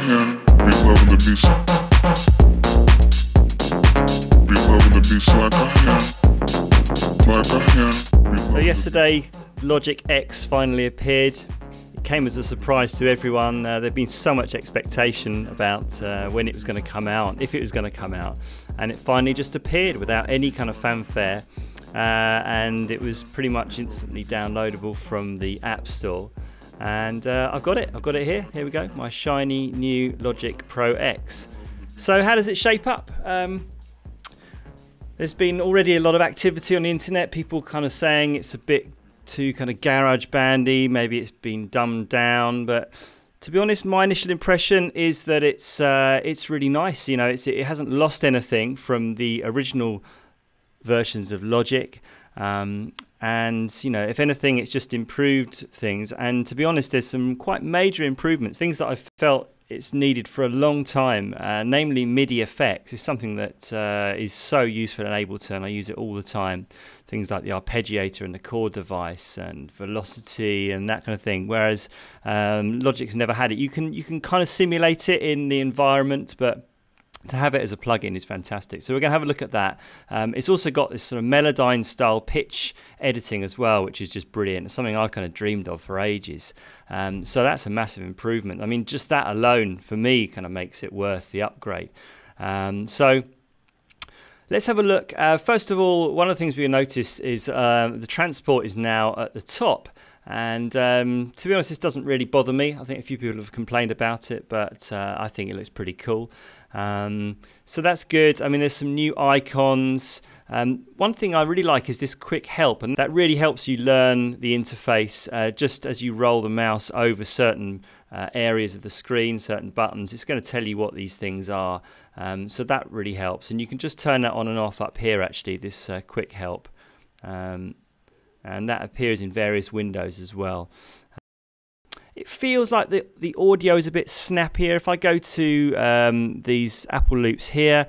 can. Be loving the beats. Be loving the beats like I can. Like I can. So yesterday, Logic X finally appeared. It came as a surprise to everyone. There'd been so much expectation about when it was going to come out, if it was going to come out, and it finally just appeared without any kind of fanfare. And it was pretty much instantly downloadable from the App Store. And I've got it here. Here we go, my shiny new Logic Pro X. So how does it shape up? There's been already a lot of activity on the internet, people kind of saying it's a bit too kind of garage bandy, maybe it's been dumbed down, but to be honest, my initial impression is that it's really nice. You know, it hasn't lost anything from the original versions of Logic, and you know, if anything, it's just improved things. And to be honest, there's some quite major improvements, things that I've felt it's needed for a long time, namely MIDI effects is something that is so useful in Ableton. I use it all the time, things like the arpeggiator and the chord device and velocity and that kind of thing, whereas Logic's never had it. You can kind of simulate it in the environment, but to have it as a plugin is fantastic. So we're going to have a look at that. It's also got this sort of Melodyne style pitch editing as well, which is just brilliant. It's something I kind of dreamed of for ages. So that's a massive improvement. I mean, just that alone for me kind of makes it worth the upgrade. So let's have a look. First of all, one of the things we'll notice is the transport is now at the top. And to be honest, this doesn't really bother me. I think a few people have complained about it, but I think it looks pretty cool. So that's good. I mean, there's some new icons. One thing I really like is this quick help, and that really helps you learn the interface just as you roll the mouse over certain areas of the screen, certain buttons. It's going to tell you what these things are. So that really helps. And you can just turn that on and off up here, actually, this quick help. And that appears in various windows as well. It feels like the audio is a bit snappier. If I go to these Apple loops here,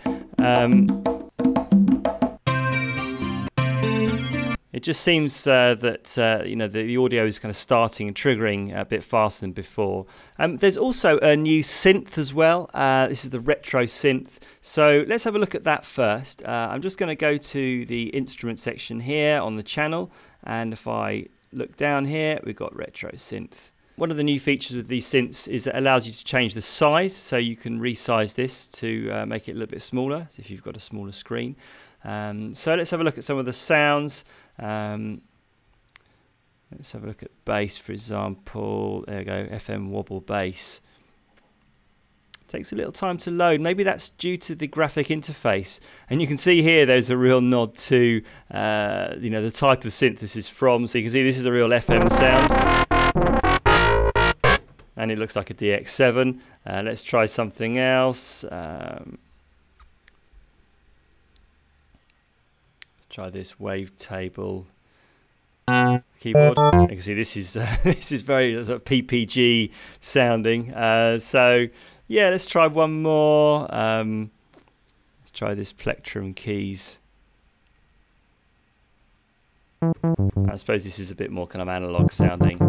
it just seems that you know, the audio is kind of starting and triggering a bit faster than before. There's also a new synth as well. This is the retro synth. So let's have a look at that first. I'm just going to go to the instrument section here on the channel, and if I look down here, we've got retro synth. One of the new features with these synths is it allows you to change the size, so you can resize this to make it a little bit smaller if you've got a smaller screen. So let's have a look at some of the sounds. Let's have a look at bass, for example. There we go, FM wobble bass. Takes a little time to load. Maybe that's due to the graphic interface. And you can see here there's a real nod to you know, the type of synth this is from. So you can see this is a real FM sound. And it looks like a DX7. Let's try something else. Let's try this wavetable keyboard. You can see this is this is very sort of PPG sounding. So yeah, let's try one more. Let's try this plectrum keys. I suppose this is a bit more kind of analog sounding.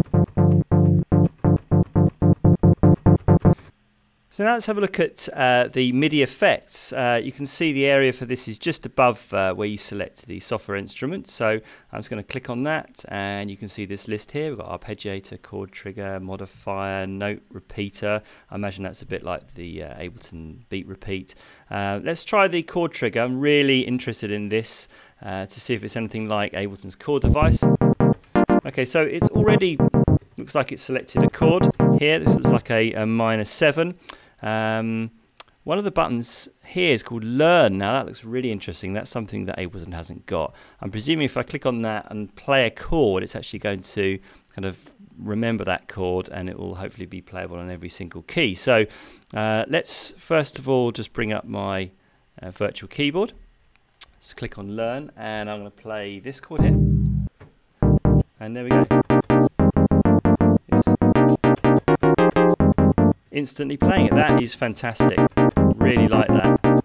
So now let's have a look at the MIDI effects. You can see the area for this is just above where you select the software instrument. So I'm just going to click on that, and you can see this list here. We've got arpeggiator, chord trigger, modifier, note repeater. I imagine that's a bit like the Ableton beat repeat. Let's try the chord trigger. I'm really interested in this to see if it's anything like Ableton's chord device. Okay, so it's already looks like it's selected a chord here. This looks like a minor 7. One of the buttons here is called Learn. Now that looks really interesting. That's something that Ableton hasn't got. I'm presuming if I click on that and play a chord, it's actually going to kind of remember that chord, and it will hopefully be playable on every single key. So let's first of all just bring up my virtual keyboard. Let's click on Learn, and I'm going to play this chord here. And there we go. It's instantly playing it. That is fantastic. Really like that.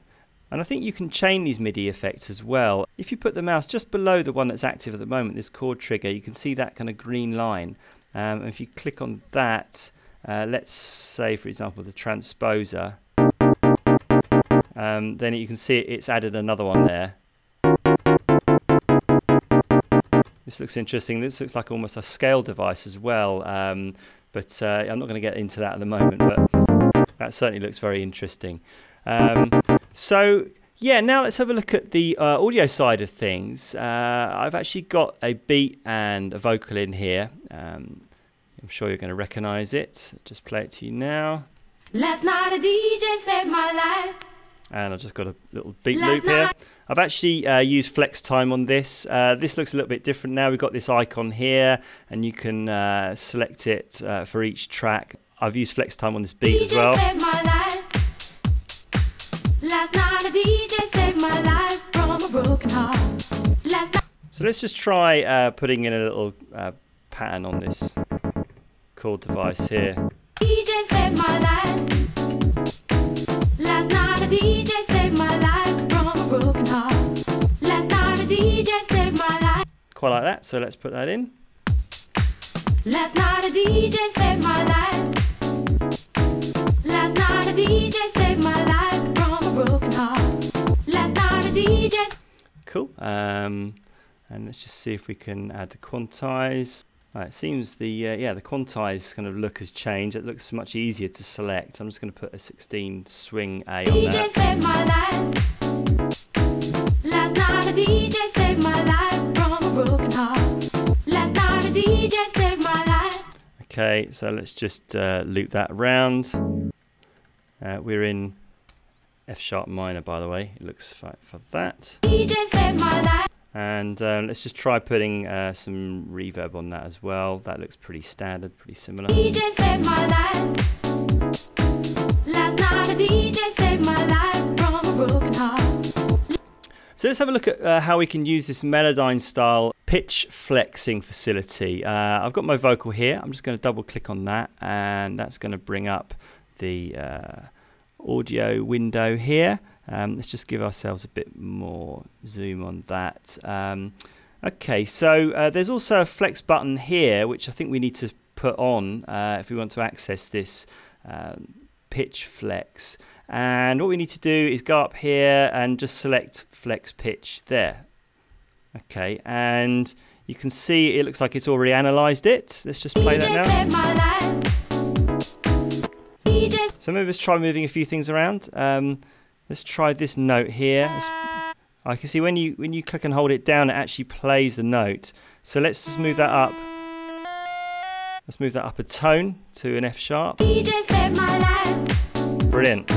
And I think you can chain these MIDI effects as well. If you put the mouse just below the one that's active at the moment, this chord trigger, you can see that kind of green line. And if you click on that let's say, for example, the transposer, then you can see it's added another one there. This looks interesting. This looks like almost a scale device as well, but I'm not going to get into that at the moment, but that certainly looks very interesting. So yeah, now let's have a look at the audio side of things. I've actually got a beat and a vocal in here. I'm sure you're going to recognize it. Just play it to you now. Last night a DJ saved my life. And I've just got a little beat loop here. I've actually used flex time on this. This looks a little bit different now. We've got this icon here, and you can select it for each track. I've used flex time on this beat as well. Last night a DJ saved my life from a broken heart. So let's just try putting in a little pattern on this chord device here. DJ saved my life. Last night a DJ saved my life from a broken heart. Last night a DJ saved my life. Quite like that, so let's put that in. Last night a DJ saved my life. Last night a DJ saved my life from a broken heart. Last night a DJ. Cool. And let's just see if we can add the quantize. It seems the the quantize kind of look has changed. It looks much easier to select. I'm just going to put a 16 swing A on DJ that. saved my life. Last night a DJ saved my life from a broken heart. Last night a DJ saved my life. Okay, so let's just loop that around. We're in F sharp minor, by the way. It looks for that. DJ saved my life. And let's just try putting some reverb on that as well. That looks pretty standard, pretty similar. DJ saved my life. Last night a DJ saved my life from a broken heart. So let's have a look at how we can use this Melodyne style pitch flexing facility. I've got my vocal here. I'm just going to double click on that, and that's going to bring up the audio window here. Let's just give ourselves a bit more zoom on that. Okay, so there's also a flex button here, which I think we need to put on if we want to access this pitch flex. And what we need to do is go up here and just select flex pitch there. Okay, and you can see it looks like it's already analysed it. Let's just play that now. So maybe let's try moving a few things around. Let's try this note here. I can see when you click and hold it down, it actually plays the note. So let's just move that up. Let's move that up a tone to an F sharp. Brilliant.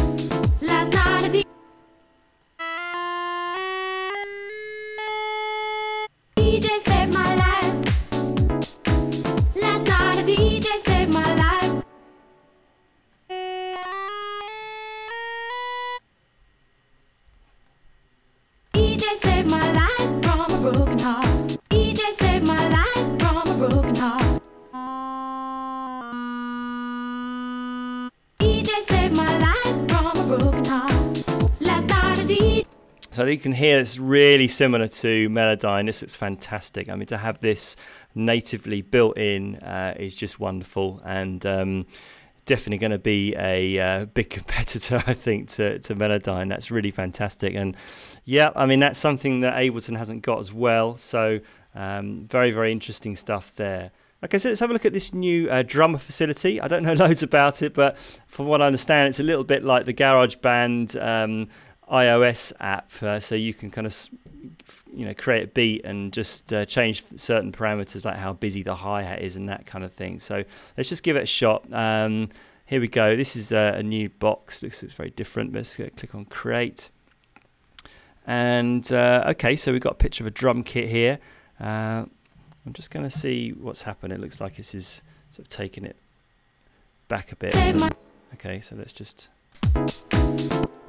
So you can hear it's really similar to Melodyne. This looks fantastic. I mean, to have this natively built in is just wonderful, and definitely going to be a big competitor, I think, to Melodyne. That's really fantastic. And yeah, I mean, that's something that Ableton hasn't got as well. So very, very interesting stuff there. Okay, so let's have a look at this new drummer facility. I don't know loads about it, but from what I understand, it's a little bit like the GarageBand iOS app, so you can kind of create a beat and just change certain parameters like how busy the hi-hat is and that kind of thing. So let's just give it a shot. Here we go. This is a new box. Looks very different. Let's click on create. And okay, so we've got a picture of a drum kit here. I'm just going to see what's happened. It looks like this is sort of taking it back a bit. So, okay, so let's just...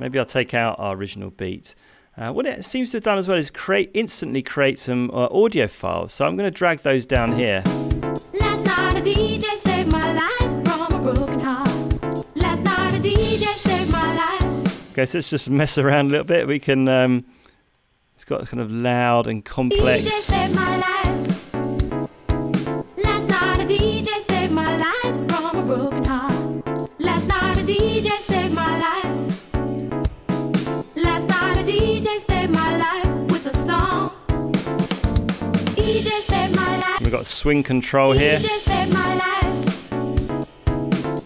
Maybe I'll take out our original beat. What it seems to have done as well is instantly create some audio files. So I'm going to drag those down here. Last night a DJ saved my life from a broken heart. Last night a DJ saved my life. Okay, so let's just mess around a little bit. We can. It's got kind of loud and complex. DJ saved my life. Last night a DJ saved my life from a broken heart. saved my life. We've got swing control here. DJ saved my life.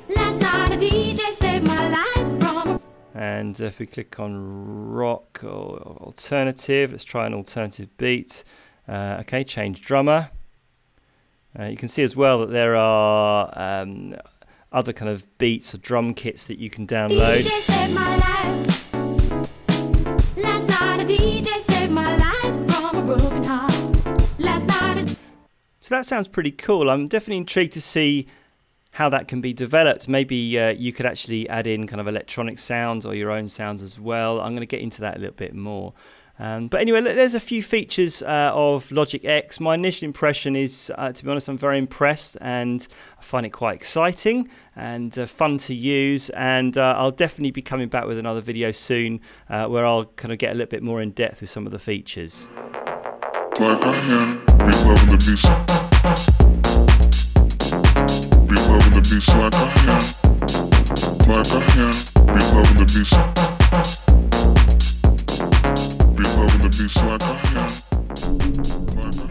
Last night a DJ saved my life from. And if we click on rock or alternative, let's try an alternative beat. Okay, change drummer. You can see as well that there are other kind of beats or drum kits that you can download. DJ saved my life. Last night a DJ saved my life from a broken heart. Last night. So that sounds pretty cool. I'm definitely intrigued to see how that can be developed. Maybe you could actually add in kind of electronic sounds or your own sounds as well. I'm going to get into that a little bit more. But anyway, there's a few features of Logic X. My initial impression is, to be honest, I'm very impressed, and I find it quite exciting and fun to use. And I'll definitely be coming back with another video soon where I'll kind of get a little bit more in depth with some of the features. Like I am, be loving the beats. Be loving the beats like I am. Like I am, be loving the beats. Be loving the beats like I am. Like I am.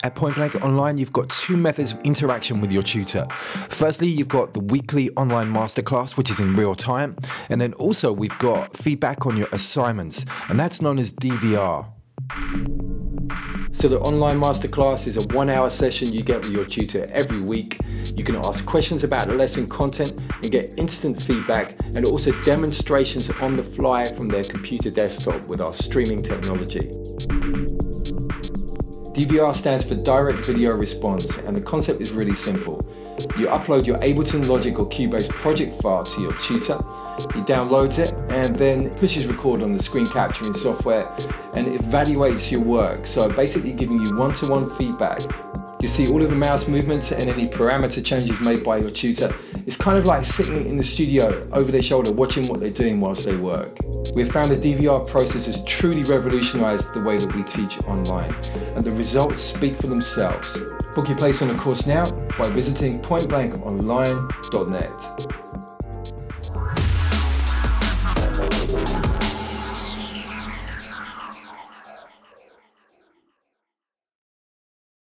At Point Blank Online, you've got two methods of interaction with your tutor. Firstly, you've got the weekly online masterclass, which is in real time. And then also we've got feedback on your assignments, and that's known as DVR. So the online masterclass is a 1-hour session you get with your tutor every week. You can ask questions about lesson content and get instant feedback, and also demonstrations on the fly from their computer desktop with our streaming technology. DVR stands for Direct Video Response, and the concept is really simple. You upload your Ableton, Logic or Cubase project file to your tutor, he downloads it and then pushes record on the screen capturing software and evaluates your work, so basically giving you one-to-one feedback. You see all of the mouse movements and any parameter changes made by your tutor. It's kind of like sitting in the studio over their shoulder watching what they're doing whilst they work. We have found the DVR process has truly revolutionized the way that we teach online, and the results speak for themselves. Book your place on a course now by visiting pointblankonline.net.